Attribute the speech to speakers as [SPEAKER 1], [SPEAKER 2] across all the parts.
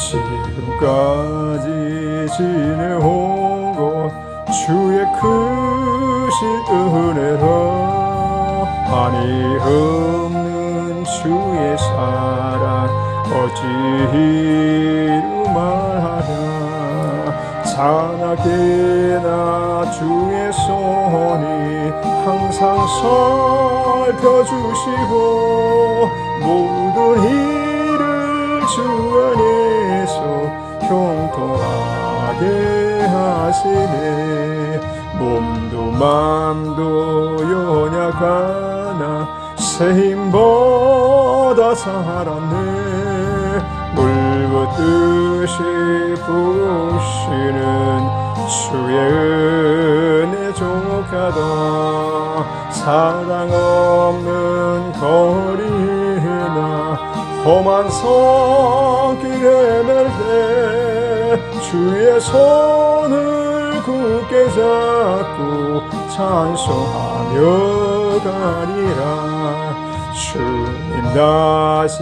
[SPEAKER 1] 지금까지 지내온 것 주의 크신 은혜라. 한이 없는 주의 사랑 어찌 이루 말하랴. 자나깨나 주의 손이 항상 살펴주시고 모든 일을 주 안에서 형통하게 하시네. 몸도 맘도 연약하나 새 힘보다 살았네. 물붓듯이 부으시는 주의 은혜 족하다. 사랑 없는 거리나 험한 손길 헤맬 때 주의 손을 굳게 잡고 찬송하며 가리라. 주님 다시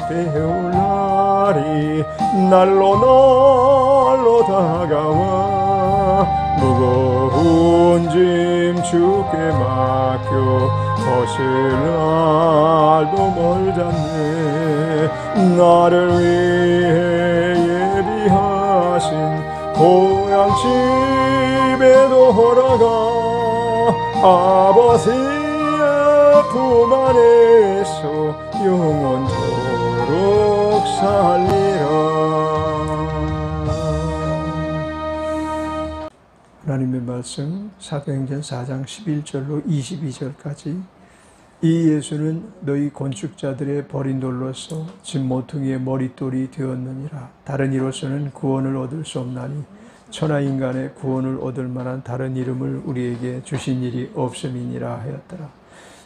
[SPEAKER 1] 배울 날이 날로 다가와. 무거운 짐 주께 맡겨 거실 날도 멀잖네. 나를 위해 예비하신 고향 집에 돌아가 아버지의 품 안에서 영원토록 살리라. 하나님의 말씀 사도행전 4장 11절로 22절까지. 이 예수는 너희 건축자들의 버린 돌로서 집 모퉁이의 머릿돌이 되었느니라. 다른 이로서는 구원을 얻을 수 없나니 천하 인간의 구원을 얻을 만한 다른 이름을 우리에게 주신 일이 없음이니라 하였더라.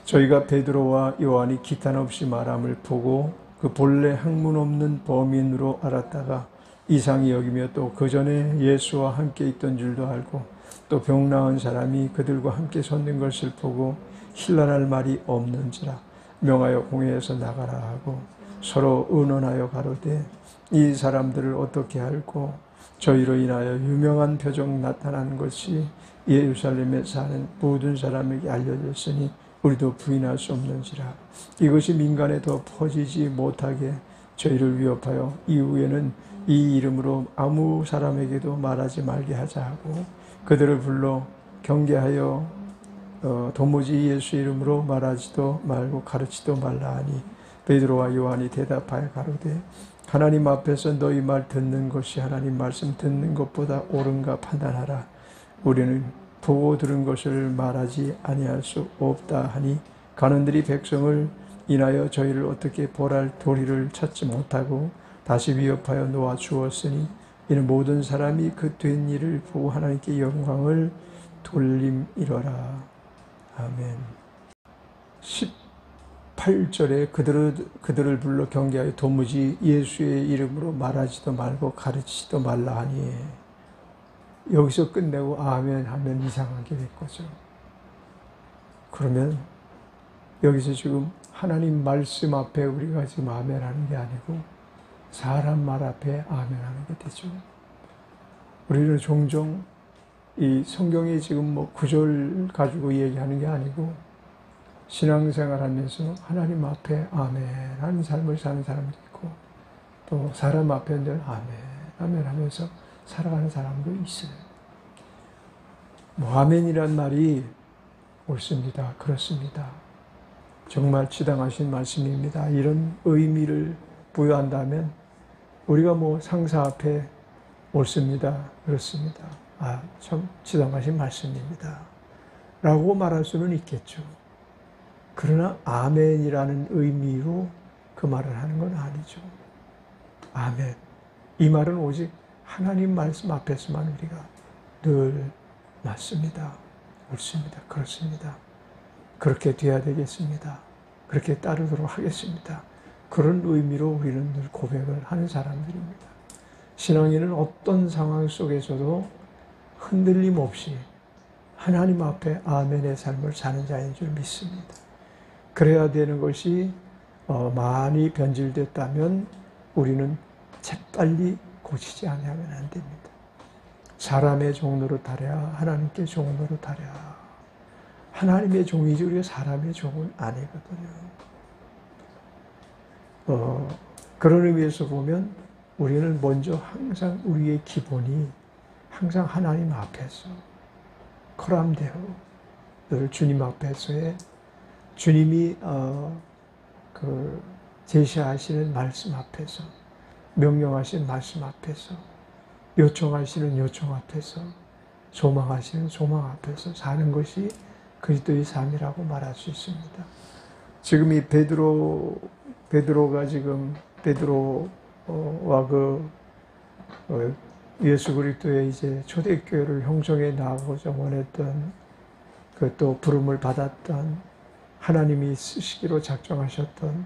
[SPEAKER 1] 저희가 베드로와 요한이 기탄 없이 말함을 보고 그 본래 학문 없는 범인으로 알았다가 이상히 여기며 또 그 전에 예수와 함께 있던 줄도 알고 또 병 나은 사람이 그들과 함께 섰는 것을 보고 힐난할 말이 없는지라 명하여 공회에서 나가라 하고 서로 의논하여 가로되 이 사람들을 어떻게 할꼬. 저희로 인하여 유명한 표적 나타난 것이 예루살렘에 사는 모든 사람에게 알려졌으니 우리도 부인할 수 없는지라. 이것이 민간에 더 퍼지지 못하게 저희를 위협하여 이후에는 이 이름으로 아무 사람에게도 말하지 말게 하자 하고 그들을 불러 경계하여 도무지 예수 이름으로 말하지도 말고 가르치도 말라 하니 베드로와 요한이 대답하여 가로되 하나님 앞에서 너희 말 듣는 것이 하나님 말씀 듣는 것보다 옳은가 판단하라. 우리는 보고 들은 것을 말하지 아니할 수 없다 하니 간원들이 백성을 인하여 저희를 어떻게 벌할 도리를 찾지 못하고 다시 위협하여 놓아 주었으니 이는 모든 사람이 그 된 일을 보고 하나님께 영광을 돌림이로라. 아멘. 18절에 그들을 불러 경계하여 도무지 예수의 이름으로 말하지도 말고 가르치지도 말라 하니 여기서 끝내고 아멘 하면 이상하게 될 거죠. 그러면 여기서 지금 하나님 말씀 앞에 우리가 지금 아멘 하는 게 아니고 사람 말 앞에 아멘 하는 게 되죠. 우리는 종종 이 성경이 지금 뭐 구절 가지고 얘기하는 게 아니고 신앙생활 하면서 하나님 앞에 아멘 하는 삶을 사는 사람도 있고 또 사람 앞에 늘 아멘, 아멘 하면서 살아가는 사람도 있어요. 뭐 아멘이란 말이 옳습니다. 그렇습니다. 정말 지당하신 말씀입니다. 이런 의미를 부여한다면 우리가 뭐 상사 앞에 옳습니다. 그렇습니다. 아, 참 지당하신 말씀입니다. 라고 말할 수는 있겠죠. 그러나 아멘이라는 의미로 그 말을 하는 건 아니죠. 아멘. 이 말은 오직 하나님 말씀 앞에서만 우리가 늘 맞습니다. 옳습니다. 그렇습니다. 그렇게 돼야 되겠습니다. 그렇게 따르도록 하겠습니다. 그런 의미로 우리는 늘 고백을 하는 사람들입니다. 신앙인은 어떤 상황 속에서도 흔들림 없이 하나님 앞에 아멘의 삶을 사는 자인 줄 믿습니다. 그래야 되는 것이 많이 변질됐다면 우리는 재빨리 고치지 아니하면 안 됩니다. 사람의 종 노릇하랴 하나님께 종 노릇하랴. 하나님의 종이지 우리가 사람의 종은 아니거든요. 그런 의미에서 보면 우리는 먼저 항상 우리의 기본이 항상 하나님 앞에서 코람데오 늘 주님 앞에서의 주님이 제시하시는 말씀 앞에서 명령하시는 말씀 앞에서 요청하시는 요청 앞에서 소망하시는 소망 앞에서 사는 것이 그리스도의 삶이라고 말할 수 있습니다. 지금 이 베드로가 지금 베드로와 예수 그리스도의 이제 초대교회를 형성해 나가고자 원했던 그 또 부름을 받았던 하나님이 쓰시기로 작정하셨던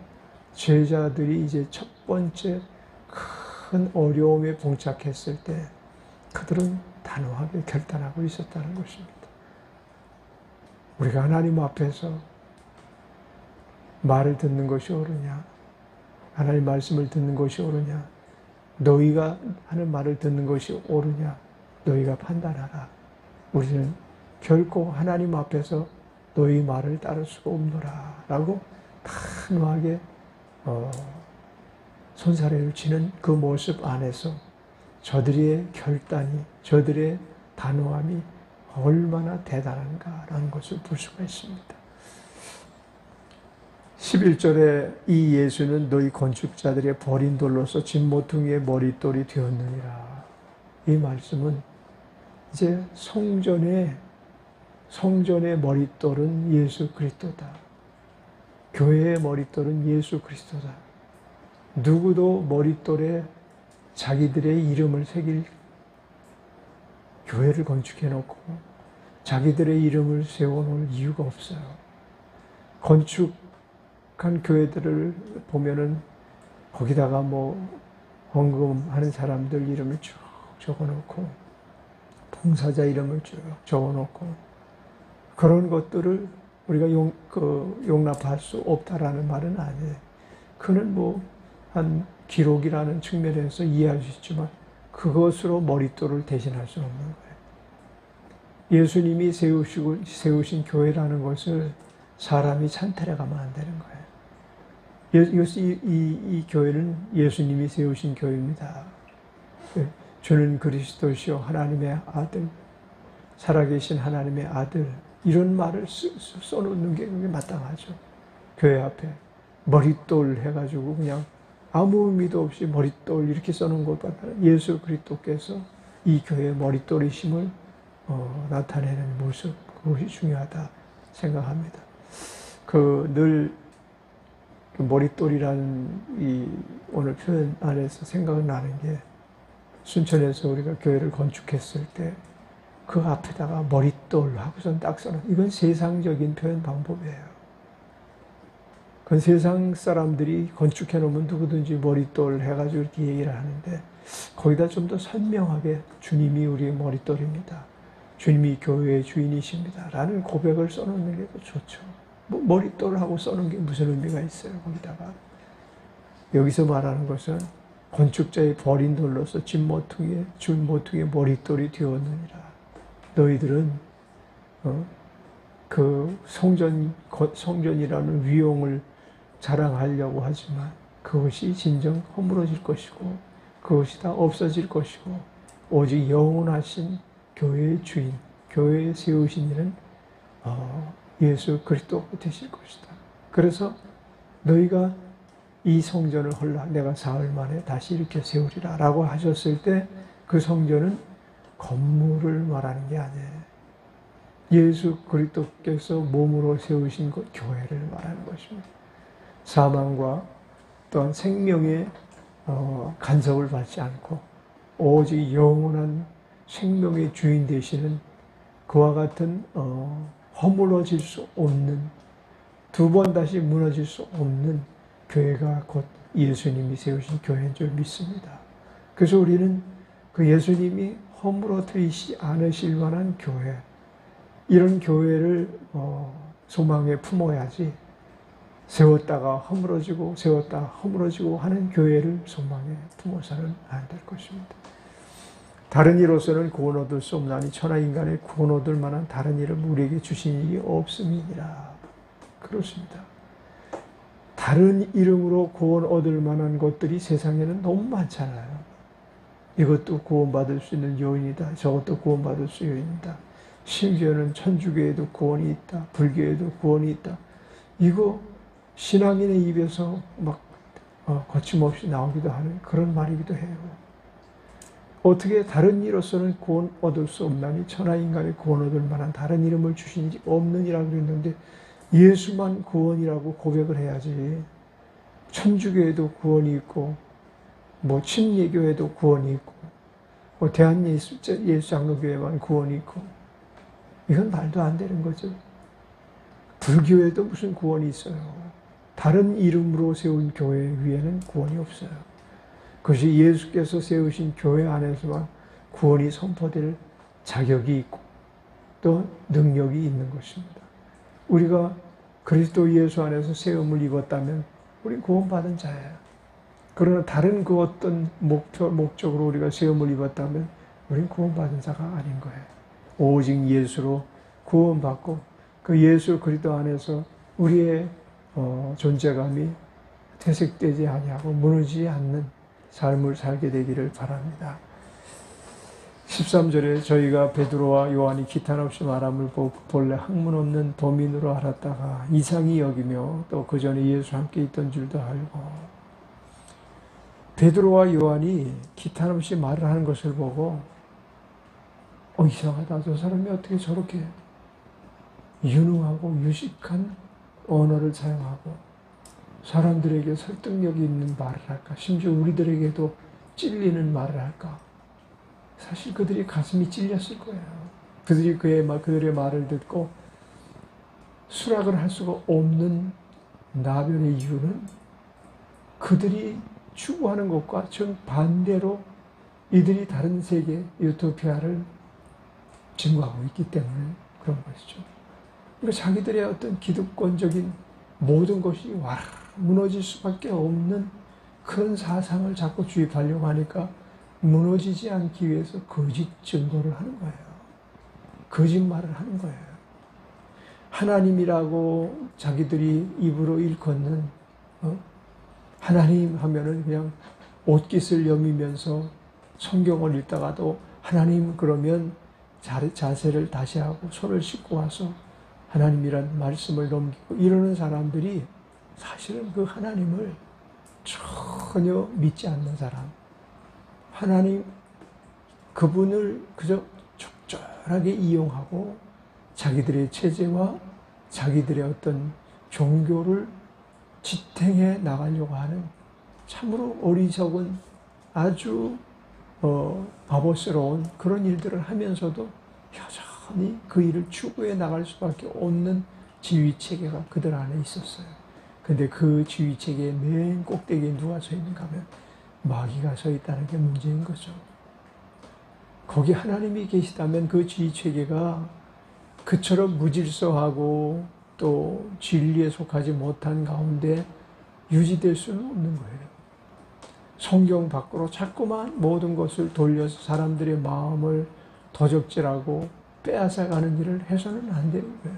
[SPEAKER 1] 제자들이 이제 첫 번째 큰 어려움에 봉착했을 때 그들은 단호하게 결단하고 있었다는 것입니다. 우리가 하나님 앞에서 말을 듣는 것이 옳으냐, 하나님 말씀을 듣는 것이 옳으냐, 너희가 하는 말을 듣는 것이 옳으냐, 너희가 판단하라. 우리는 결코 하나님 앞에서 너희 말을 따를 수가 없노라 라고 단호하게 손사래를 치는 그 모습 안에서 저들의 결단이, 저들의 단호함이 얼마나 대단한가라는 것을 볼 수가 있습니다. 11절에 이 예수는 너희 건축자들의 버린 돌로서 집 모퉁이의 머릿돌이 되었느니라. 이 말씀은 이제 성전의 머릿돌은 예수 그리스도다. 교회의 머릿돌은 예수 그리스도다. 누구도 머릿돌에 자기들의 이름을 새길 교회를 건축해놓고 자기들의 이름을 세워놓을 이유가 없어요. 건축한 교회들을 보면은 거기다가 헌금하는 사람들 이름을 쭉 적어놓고 봉사자 이름을 쭉 적어놓고 그런 것들을 우리가 용납할 수 없다라는 말은 아니에요. 그는 한 기록이라는 측면에서 이해할 수 있지만 그것으로 머릿돌을 대신할 수 없는 거예요. 예수님이 세우신 교회라는 것을 사람이 찬탈해가면 안 되는 거예요. 이 교회는 예수님이 세우신 교회입니다. 주는 그리스도시요 하나님의 아들, 살아계신 하나님의 아들, 이런 말을 써놓는 게 마땅하죠. 교회 앞에 머릿돌 해가지고 그냥 아무 의미도 없이 머릿돌 이렇게 써놓은 것보다 예수 그리스도께서 이 교회의 머릿돌이심을 나타내는 모습, 그것이 중요하다 생각합니다. 늘 머릿돌이라는 이 오늘 표현 안에서 생각나는 게 순천에서 우리가 교회를 건축했을 때 그 앞에다가 머릿돌 하고선 딱 써놓은, 이건 세상적인 표현 방법이에요. 그건 세상 사람들이 건축해 놓으면 누구든지 머릿돌 해가지고 이렇게 얘기를 하는데 거기다 좀 더 선명하게 주님이 우리의 머릿돌입니다. 주님이 교회의 주인이십니다. 라는 고백을 써놓는 게 더 좋죠. 머릿돌하고 써놓은 게 무슨 의미가 있어요, 거기다가. 여기서 말하는 것은 건축자의 버린 돌로서 집 모퉁이의 머릿돌이 되었느니라. 너희들은 그 성전이라는 위용을 자랑하려고 하지만 그것이 진정 허물어질 것이고 그것이 다 없어질 것이고 오직 영원하신 교회의 주인, 교회에 세우신 이는 예수 그리스도 되실 것이다. 그래서 너희가 이 성전을 헐라 내가 사흘 만에 다시 이렇게 세우리라 라고 하셨을 때 그 성전은 건물을 말하는 게 아니에요. 예수 그리스도께서 몸으로 세우신 것, 교회를 말하는 것입니다. 사망과 또한 생명의 간섭을 받지 않고 오직 영원한 생명의 주인 되시는 그와 같은 허물어질 수 없는, 두 번 다시 무너질 수 없는 교회가 곧 예수님이 세우신 교회인 줄 믿습니다. 그래서 우리는 그 예수님이 허물어뜨리지 않으실 만한 교회, 이런 교회를 소망에 품어야지 세웠다가 허물어지고 세웠다가 허물어지고 하는 교회를 소망해 품어서는 안 될 것입니다. 다른 이로서는 구원 얻을 수 없나니 천하인간의 구원 얻을 만한 다른 이름 우리에게 주신 일이 없음이니라. 그렇습니다. 다른 이름으로 구원 얻을 만한 것들이 세상에는 너무 많잖아요. 이것도 구원받을 수 있는 요인이다. 저것도 구원받을 수 있는 요인이다. 심지어는 천주교에도 구원이 있다. 불교에도 구원이 있다. 이거 신앙인의 입에서 막 거침없이 나오기도 하는 그런 말이기도 해요. 어떻게 다른 이로서는 구원 얻을 수 없나니 천하인간의 구원 얻을 만한 다른 이름을 주신 지 없느니라고 그랬는데 예수만 구원이라고 고백을 해야지. 천주교에도 구원이 있고 침례교에도 구원이 있고 대한예수장로교회만 구원이 있고 이건 말도 안 되는 거죠. 불교에도 무슨 구원이 있어요. 다른 이름으로 세운 교회 위에는 구원이 없어요. 그것이 예수께서 세우신 교회 안에서만 구원이 선포될 자격이 있고 또 능력이 있는 것입니다. 우리가 그리스도 예수 안에서 세움을 입었다면 우리 구원받은 자예요. 그러나 다른 그 어떤 목적으로 우리가 세움을 입었다면 우리는 구원받은 자가 아닌 거예요. 오직 예수로 구원받고 그 예수 그리스도 안에서 우리의 존재감이 퇴색되지 아니하고 무너지지 않는 삶을 살게 되기를 바랍니다. 13절에 저희가 베드로와 요한이 기탄없이 말함을 보고 본래 학문 없는 범인으로 알았다가 이상히 여기며 또 그 전에 예수와 함께 있던 줄도 알고 베드로와 요한이 기탄없이 말을 하는 것을 보고 이상하다. 저 사람이 어떻게 저렇게 유능하고 유식한 언어를 사용하고 사람들에게 설득력이 있는 말을 할까? 심지어 우리들에게도 찔리는 말을 할까? 사실 그들이 가슴이 찔렸을 거예요. 그들이 그들의 말을 듣고 수락을 할 수가 없는 나변의 이유는 그들이 추구하는 것과 정반대로 이들이 다른 세계 유토피아를 증거하고 있기 때문에 그런 것이죠. 그러니까 자기들의 어떤 기득권적인 모든 것이 무너질 수밖에 없는 그런 사상을 자꾸 주입하려고 하니까 무너지지 않기 위해서 거짓 증거를 하는 거예요. 거짓말을 하는 거예요. 하나님이라고 자기들이 입으로 일컫는 하나님 하면은 그냥 옷깃을 여미면서 성경을 읽다가도 하나님 그러면 자세를 다시 하고 손을 씻고 와서 하나님이란 말씀을 넘기고 이러는 사람들이 사실은 그 하나님을 전혀 믿지 않는 사람, 하나님 그분을 그저 적절하게 이용하고 자기들의 체제와 자기들의 어떤 종교를 지탱해 나가려고 하는 참으로 어리석은 아주 바보스러운 그런 일들을 하면서도 여전히 그 일을 추구해 나갈 수밖에 없는 지휘체계가 그들 안에 있었어요. 근데 그 지휘체계의 맨 꼭대기에 누가 서 있는가 하면 마귀가 서 있다는 게 문제인 거죠. 거기 하나님이 계시다면 그 지휘체계가 그처럼 무질서하고 또 진리에 속하지 못한 가운데 유지될 수는 없는 거예요. 성경 밖으로 자꾸만 모든 것을 돌려서 사람들의 마음을 도적질하고 빼앗아가는 일을 해서는 안 되는 거예요.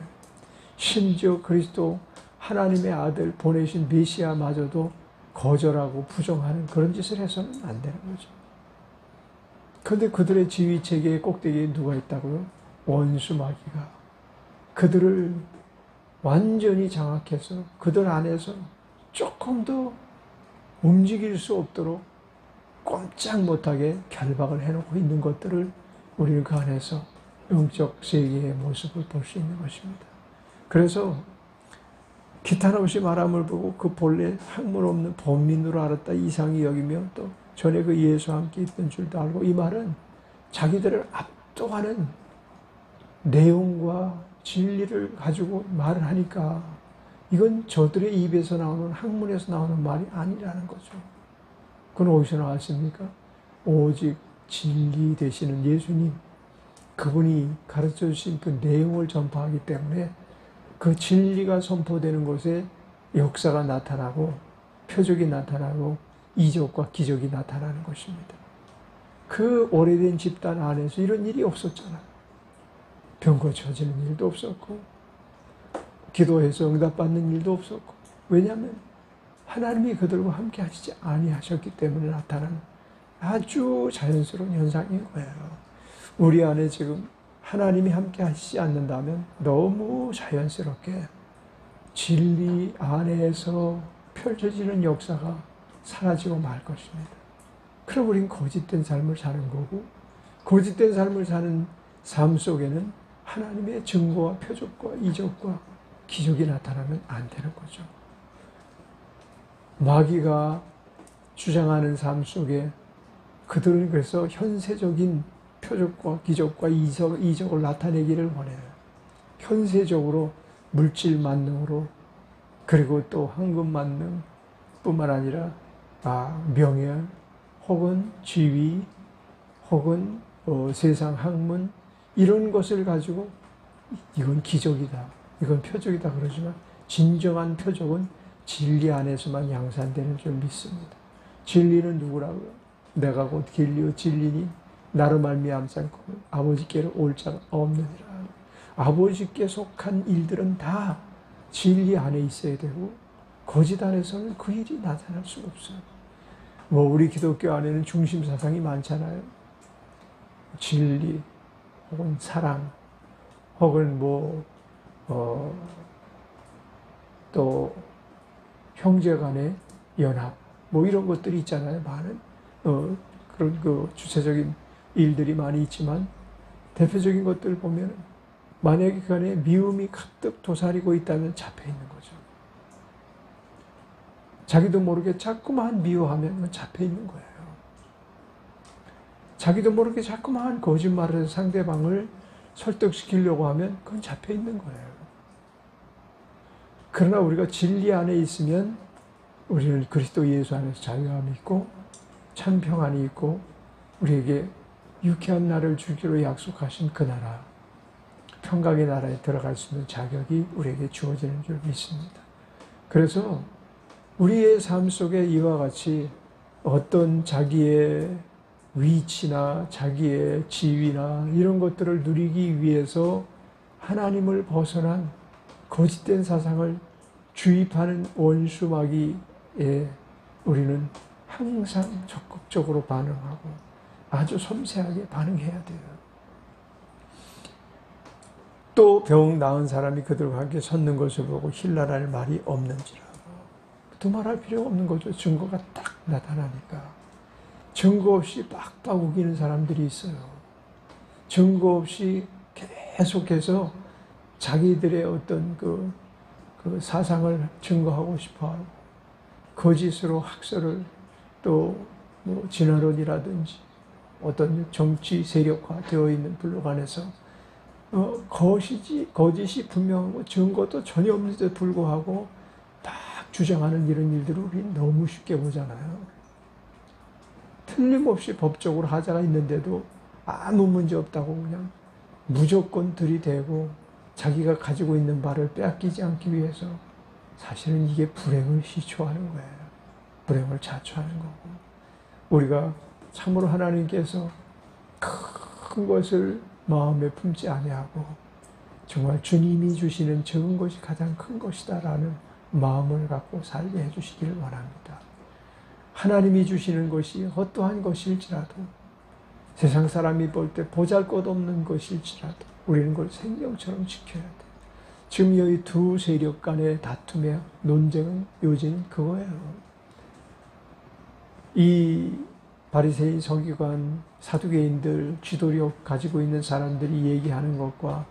[SPEAKER 1] 심지어 그리스도 하나님의 아들 보내신 메시아마저도 거절하고 부정하는 그런 짓을 해서는 안 되는 거죠. 그런데 그들의 지휘체계의 꼭대기에 누가 있다고요? 원수 마귀가 그들을 완전히 장악해서 그들 안에서 조금 더 움직일 수 없도록 꼼짝 못하게 결박을 해놓고 있는 것들을 우리는 그 안에서 영적 세계의 모습을 볼 수 있는 것입니다. 그래서 기탄없이 말함을 보고 그 본래 학문 없는 범민으로 알았다 이상히 여기며 또 전에 그 예수와 함께 있던 줄도 알고 이 말은 자기들을 압도하는 내용과 진리를 가지고 말을 하니까 이건 저들의 입에서 나오는 학문에서 나오는 말이 아니라는 거죠. 그건 어디서 나왔습니까? 오직 진리 되시는 예수님, 그분이 가르쳐 주신 그 내용을 전파하기 때문에 그 진리가 선포되는 곳에 역사가 나타나고 표적이 나타나고 이적과 기적이 나타나는 것입니다. 그 오래된 집단 안에서 이런 일이 없었잖아요. 병 고쳐지는 일도 없었고 기도해서 응답받는 일도 없었고, 왜냐하면 하나님이 그들과 함께 하시지 아니하셨기 때문에 나타나는 아주 자연스러운 현상인 거예요. 우리 안에 지금 하나님이 함께 하시지 않는다면 너무 자연스럽게 진리 안에서 펼쳐지는 역사가 사라지고 말 것입니다. 그럼 우린 거짓된 삶을 사는 거고, 거짓된 삶을 사는 삶 속에는 하나님의 증거와 표적과 이적과 기적이 나타나면 안 되는 거죠. 마귀가 주장하는 삶 속에 그들은 그래서 현세적인 표적과 기적과 이적을 나타내기를 원해요. 현세적으로 물질 만능으로, 그리고 또 황금 만능 뿐만 아니라 명예 혹은 지위 혹은 세상 학문, 이런 것을 가지고 이건 기적이다, 이건 표적이다 그러지만 진정한 표적은 진리 안에서만 양산되는 줄 믿습니다. 진리는 누구라고요? 내가 곧 길리요 진리니 나로 말미암지 아버지께로 올 자가 없느니라. 아버지께 속한 일들은 다 진리 안에 있어야 되고 거짓 안에서는 그 일이 나타날 수가 없어요. 우리 기독교 안에는 중심 사상이 많잖아요. 진리 혹은 사랑 혹은 또 형제 간의 연합 이런 것들이 있잖아요. 많은 그런 주체적인 일들이 많이 있지만 대표적인 것들을 보면 만약에 그 안에 미움이 가득 도사리고 있다면 잡혀 있는 거죠. 자기도 모르게 자꾸만 미워하면 잡혀 있는 거예요. 자기도 모르게 자꾸만 거짓말을 해서 상대방을 설득시키려고 하면 그건 잡혀 있는 거예요. 그러나 우리가 진리 안에 있으면 우리는 그리스도 예수 안에서 자유함이 있고 참 평안이 있고 우리에게 유쾌한 날을 주기로 약속하신 그 나라, 평강의 나라에 들어갈 수 있는 자격이 우리에게 주어지는 줄 믿습니다. 그래서 우리의 삶 속에 이와 같이 어떤 자기의 위치나 자기의 지위나 이런 것들을 누리기 위해서 하나님을 벗어난 거짓된 사상을 주입하는 원수 마귀에 우리는 항상 적극적으로 반응하고 아주 섬세하게 반응해야 돼요. 또 병 나은 사람이 그들과 함께 섰는 것을 보고 힐라랄 말이 없는지라고. 두말할 필요가 없는 거죠. 증거가 딱 나타나니까. 증거 없이 빡빡 우기는 사람들이 있어요. 증거 없이 계속해서 자기들의 어떤 그 사상을 증거하고 싶어하고 거짓으로 학설을 또 진화론이라든지 어떤 정치 세력화 되어 있는 블록 안에서 거짓이 분명하고 증거도 전혀 없는데도 불구하고 딱 주장하는 이런 일들을 우리 너무 쉽게 보잖아요. 틀림없이 법적으로 하자가 있는데도 아무 문제 없다고 그냥 무조건 들이대고 자기가 가지고 있는 바를 빼앗기지 않기 위해서 사실은 이게 불행을 시초하는 거예요. 불행을 자초하는 거고, 우리가 참으로 하나님께서 큰 것을 마음에 품지 아니하고 정말 주님이 주시는 적은 것이 가장 큰 것이다라는 마음을 갖고 살게 해주시기를 원합니다. 하나님이 주시는 것이 어떠한 것일지라도, 세상 사람이 볼 때 보잘것없는 것일지라도 우리는 그걸 생명처럼 지켜야 돼. 지금 여기 두 세력 간의 다툼의 논쟁은 요지는 그거예요. 이 바리새인, 서기관, 사두개인들, 지도력 가지고 있는 사람들이 얘기하는 것과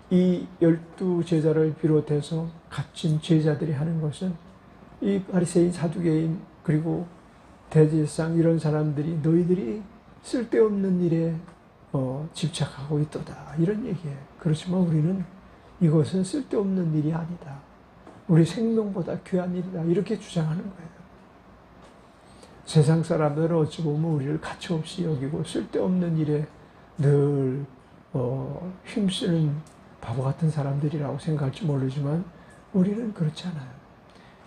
[SPEAKER 1] 이 12제자를 비롯해서 값진 제자들이 하는 것은, 이 바리새인, 사두개인 그리고 대제사장 이런 사람들이 너희들이 쓸데없는 일에 집착하고 있도다, 이런 얘기예요. 그렇지만 우리는 이것은 쓸데없는 일이 아니다, 우리 생명보다 귀한 일이다, 이렇게 주장하는 거예요. 세상 사람들은 어찌 보면 우리를 가치없이 여기고 쓸데없는 일에 늘 힘쓰는 바보 같은 사람들이라고 생각할지 모르지만 우리는 그렇지 않아요.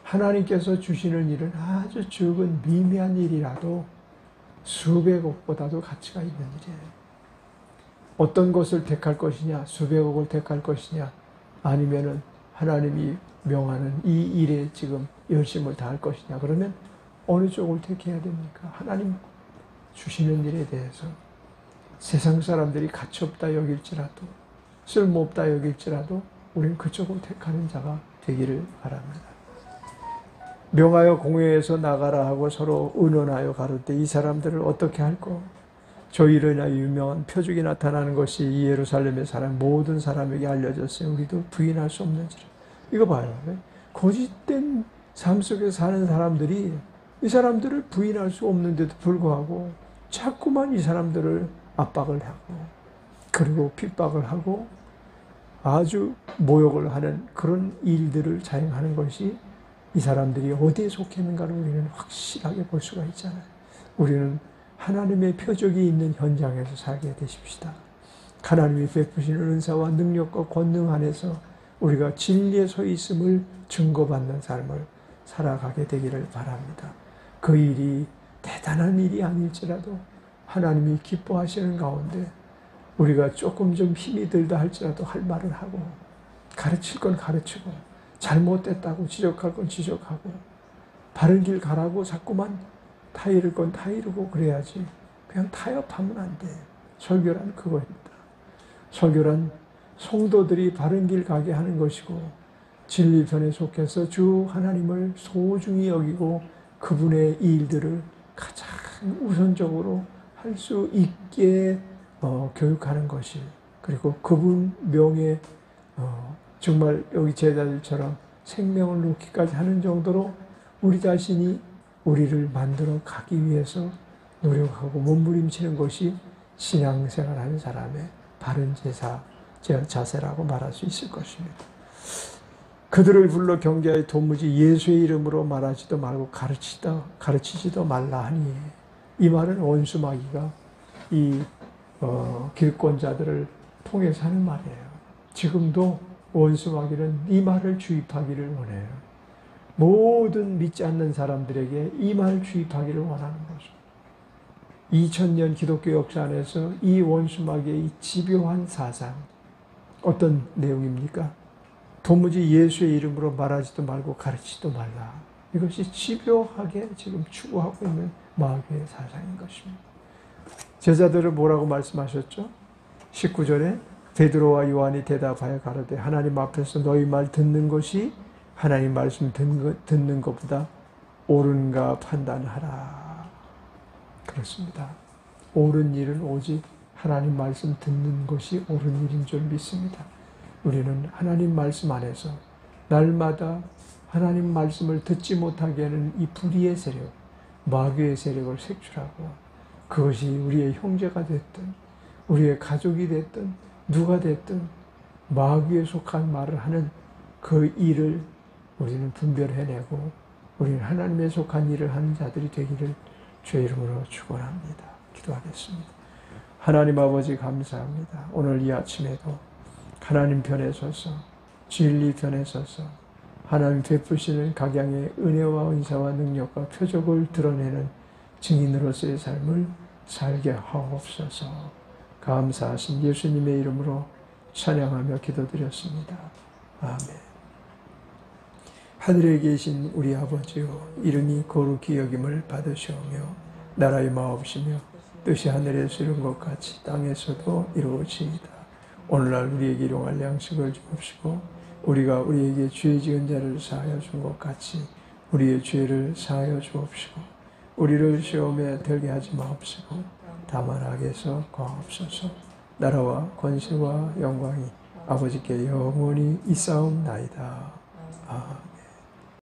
[SPEAKER 1] 하나님께서 주시는 일은 아주 적은 미미한 일이라도 수백억보다도 가치가 있는 일이에요. 어떤 것을 택할 것이냐, 수백억을 택할 것이냐, 아니면은 하나님이 명하는 이 일에 지금 열심을 다할 것이냐, 그러면 어느 쪽을 택해야 됩니까? 하나님 주시는 일에 대해서 세상 사람들이 가치없다 여길지라도, 쓸모없다 여길지라도 우리는 그쪽을 택하는 자가 되기를 바랍니다. 명하여 공회에서 나가라 하고 서로 의논하여 가로되 이 사람들을 어떻게 할꼬? 저 일로 인하여 유명한 표적이 나타나는 것이 이 예루살렘의 사람 모든 사람에게 알려졌어요. 우리도 부인할 수 없는지라. 이거 봐요. 거짓된 삶 속에 사는 사람들이 이 사람들을 부인할 수 없는데도 불구하고 자꾸만 이 사람들을 압박을 하고 그리고 핍박을 하고 아주 모욕을 하는 그런 일들을 자행하는 것이 이 사람들이 어디에 속했는가를 우리는 확실하게 볼 수가 있잖아요. 우리는 하나님의 표적이 있는 현장에서 살게 되십시다. 하나님이 베푸시는 은사와 능력과 권능 안에서 우리가 진리에 서 있음을 증거받는 삶을 살아가게 되기를 바랍니다. 그 일이 대단한 일이 아닐지라도 하나님이 기뻐하시는 가운데 우리가 조금 좀 힘이 들다 할지라도 할 말을 하고 가르칠 건 가르치고 잘못됐다고 지적할 건 지적하고 바른 길 가라고 자꾸만 타이를 건 타이르고 그래야지 그냥 타협하면 안 돼. 설교란 그거입니다. 설교란 성도들이 바른 길 가게 하는 것이고 진리편에 속해서 주 하나님을 소중히 여기고 그분의 일들을 가장 우선적으로 할 수 있게 교육하는 것이 그리고 그분 명예 정말 여기 제자들처럼 생명을 놓기까지 하는 정도로 우리 자신이 우리를 만들어 가기 위해서 노력하고 몸부림치는 것이 신앙생활하는 사람의 바른 자세라고 말할 수 있을 것입니다. 그들을 불러 경계하여 도무지 예수의 이름으로 말하지도 말고 가르치지도 말라 하니 이 말은 원수마귀가 이 길권자들을 통해서 하는 말이에요. 지금도 원수마귀는 이 말을 주입하기를 원해요. 모든 믿지 않는 사람들에게 이 말을 주입하기를 원하는 거죠. 2000년 기독교 역사 안에서 이 원수마귀의 집요한 사상 어떤 내용입니까? 도무지 예수의 이름으로 말하지도 말고 가르치지도 말라. 이것이 집요하게 지금 추구하고 있는 마귀의 사상인 것입니다. 제자들을 뭐라고 말씀하셨죠? 19절에 베드로와 요한이 대답하여 가로되 하나님 앞에서 너희 말 듣는 것이 하나님 말씀 듣는 것보다 옳은가 판단하라. 그렇습니다. 옳은 일은 오직 하나님 말씀 듣는 것이 옳은 일인 줄 믿습니다. 우리는 하나님 말씀 안에서 날마다 하나님 말씀을 듣지 못하게 하는 이 불의의 세력, 마귀의 세력을 색출하고 그것이 우리의 형제가 됐든 우리의 가족이 됐든 누가 됐든 마귀에 속한 말을 하는 그 일을 우리는 분별해내고 우리는 하나님에 속한 일을 하는 자들이 되기를 주의 이름으로 축원합니다. 기도하겠습니다. 하나님 아버지 감사합니다. 오늘 이 아침에도 하나님 편에 서서 진리 편에 서서 하나님 베푸시는 각양의 은혜와 은사와 능력과 표적을 드러내는 증인으로서의 삶을 살게 하옵소서. 감사하신 예수님의 이름으로 찬양하며 기도드렸습니다. 아멘. 하늘에 계신 우리 아버지여 이름이 거룩히 여김을 받으시오며 나라의 마옵시며 뜻이 하늘에서 이룬 것 같이 땅에서도 이루어지이다. 오늘날 우리에게 일용할 양식을 주옵시고 우리가 우리에게 죄 지은 자를 사하여 준 것 같이 우리의 죄를 사하여 주옵시고 우리를 시험에 들게 하지 마옵시고 다만 악에서 구하옵소서. 나라와 권세와 영광이 아버지께 영원히 있사옵나이다. 아멘.